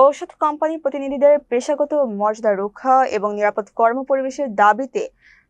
ঔষধ কোম্পানি প্রতিনিধিদের পেশাগত মর্যাদা রক্ষা এবং নিরাপদ কর্মপরিবেশের দাবিতে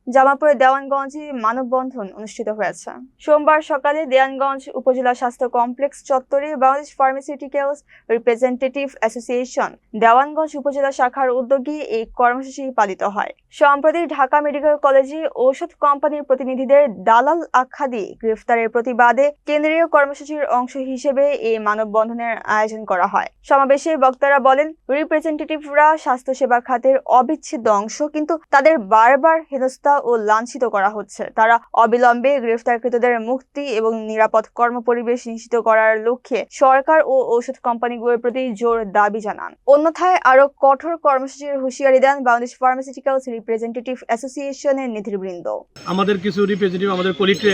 জামালপুরের দেওয়ানগঞ্জে মানববন্ধন অনুষ্ঠিত হয়েছে। সোমবার সকালে দেওয়ানগঞ্জ উপজেলা স্বাস্থ্য কমপ্লেক্স চত্বরে Bangladesh pharmaceuticals representative association Dewanganj উপজেলা শাখার উদ্যোগে এই কর্মসূচি পালিত হয়। সম্প্রতি ঢাকা মেডিকেল কলেজে ঔষধ কোম্পানির প্রতিনিধিদের দালাল আখ্যা দিয়ে গ্রেফতারের প্রতিবাদে কেন্দ্রীয় কর্মসূচির অংশ হিসেবে এই মানববন্ধনের আয়োজন করা হয়। সমাবেশে বক্তারা বলেন, রিপ্রেজেন্টেটিভরা স্বাস্থ্যসেবা খাতের অবিচ্ছেদ্য অংশ, কিন্তু তাদের বারবার হেনস্থা ও লাঞ্ছিত করা হচ্ছে। তারা অবিলম্বে গ্রেফতারকৃতদের মুক্তি এবং নিরাপদ কর্মপরিবেশ নিশ্চিত করার লক্ষ্যে সরকার ও ঔষধ কোম্পানিগুলোর প্রতি জোর দাবি জানান। অন্যথায় আরো কঠোর কর্মসূচির হুঁশিয়ারি দেন বাংলাদেশ ফার্মাসিউটিক্যালস রিপ্রেজেন্টেটিভ অ্যাসোসিয়েশনের নেতৃবৃন্দ। আমাদের কিছু রিপ্রেজেন্টেটিভ আমাদের কলিগকে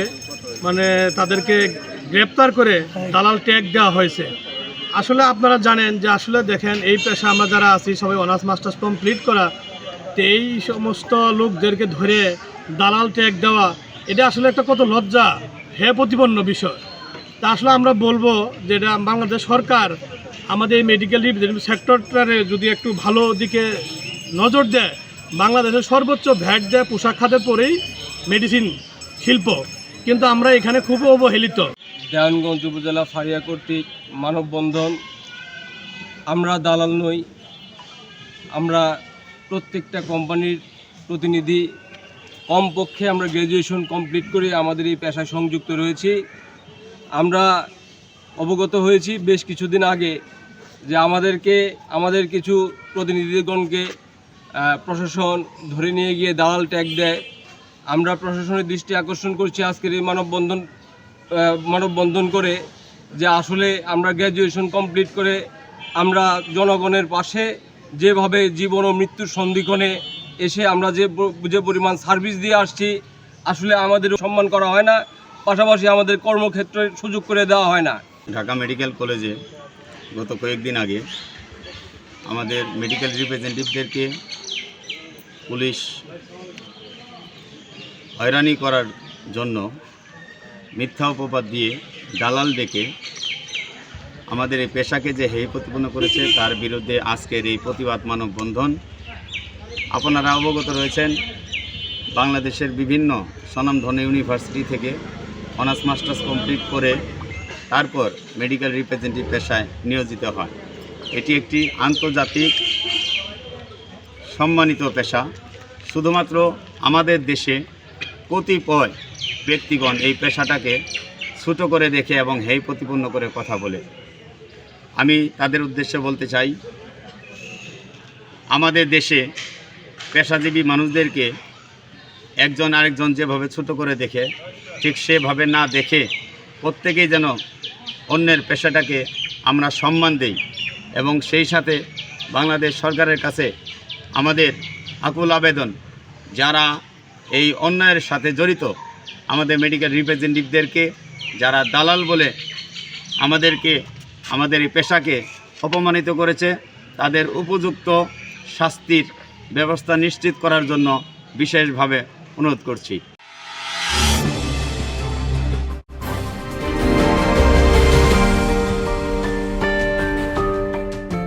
তাদেরকে গ্রেপ্তার করে দালাল ট্যাগ দেওয়া হয়েছে। আসলে আপনারা জানেন যে আসলে দেখেন, এই পেশা আমরা যারা আছি সবাই অনার্স মাস্টার্স কমপ্লিট করা, তো এই সমস্ত লোকদেরকে ধরে দালাল ট্যাগ দেওয়া, এটা আসলে একটা কত লজ্জা হে প্রতিপন্ন বিষয়। তা আসলে আমরা বলবো যে এটা বাংলাদেশ সরকার আমাদের এই মেডিকেল রিপ্রেজেন্টেটিভ সেক্টরটারে যদি একটু ভালো দিকে নজর দেয়, বাংলাদেশের সর্বোচ্চ ভ্যাট দেয় পোশাক খাতের পরেই মেডিসিন শিল্প, কিন্তু আমরা এখানে খুব অবহেলিত। দেওয়ানগঞ্জ উপজেলা ফারিয়া কর্তৃক মানববন্ধন। আমরা দালাল নই, আমরা প্রত্যেকটা কোম্পানির প্রতিনিধি। কমপক্ষে আমরা গ্র্যাজুয়েশন কমপ্লিট করে আমাদের এই পেশায় সংযুক্ত রয়েছি। আমরা অবগত হয়েছি বেশ কিছুদিন আগে যে আমাদের কিছু প্রতিনিধিগণকে প্রশাসন ধরে নিয়ে গিয়ে দালাল ট্যাগ দেয়। আমরা প্রশাসনের দৃষ্টি আকর্ষণ করছি আজকের এই মানববন্ধন করে যে আসলে আমরা গ্র্যাজুয়েশন কমপ্লিট করে আমরা জনগণের পাশে যেভাবে জীবন ও মৃত্যুর সন্ধিক্ষণে এসে আমরা যে পরিমাণ সার্ভিস দিয়ে আসছি, আসলে আমাদের সম্মান করা হয় না, পাশাপাশি আমাদের কর্মক্ষেত্রের সুযোগ করে দেওয়া হয় না। ঢাকা মেডিকেল কলেজে গত কয়েকদিন আগে আমাদের মেডিকেল রিপ্রেজেন্টেটিভদেরকে পুলিশ হয়রানি করার জন্য মিথ্যা অপবাদ দিয়ে দালাল ডেকে আমাদের এই পেশাকে যে হেয় প্রতিপন্ন করেছে, তার বিরুদ্ধে আজকের এই প্রতিবাদ মানববন্ধন। আপনারা অবগত রয়েছেন, বাংলাদেশের বিভিন্ন স্বনামধন্য ইউনিভার্সিটি থেকে অনার্স মাস্টার্স কমপ্লিট করে তারপর মেডিকেল রিপ্রেজেন্টেটিভ পেশায় নিয়োজিত হয়। এটি একটি আন্তর্জাতিক সম্মানিত পেশা। শুধুমাত্র আমাদের দেশে কতিপয় ব্যক্তিগণ এই পেশাটাকে ছোট করে দেখে এবং হেয় প্রতিপন্ন করে কথা বলে। আমি তাদের উদ্দেশ্যে বলতে চাই, আমাদের দেশে পেশাজীবী মানুষদেরকে একজন আরেকজন যেভাবে ছোট করে দেখে, ঠিক সেভাবে না দেখে প্রত্যেকেই যেন অন্যের পেশাটাকে আমরা সম্মান দেই। এবং সেই সাথে বাংলাদেশ সরকারের কাছে আমাদের আকুল আবেদন, যারা এই অন্যায়ের সাথে জড়িত আমাদের মেডিকেল রিপ্রেজেন্টেটিভদেরকে যারা দালাল বলে আমাদের এই পেশাকে অপমানিত করেছে, তাদের উপযুক্ত শাস্তির ব্যবস্থা নিশ্চিত করার জন্য বিশেষভাবে অনুরোধ করছি।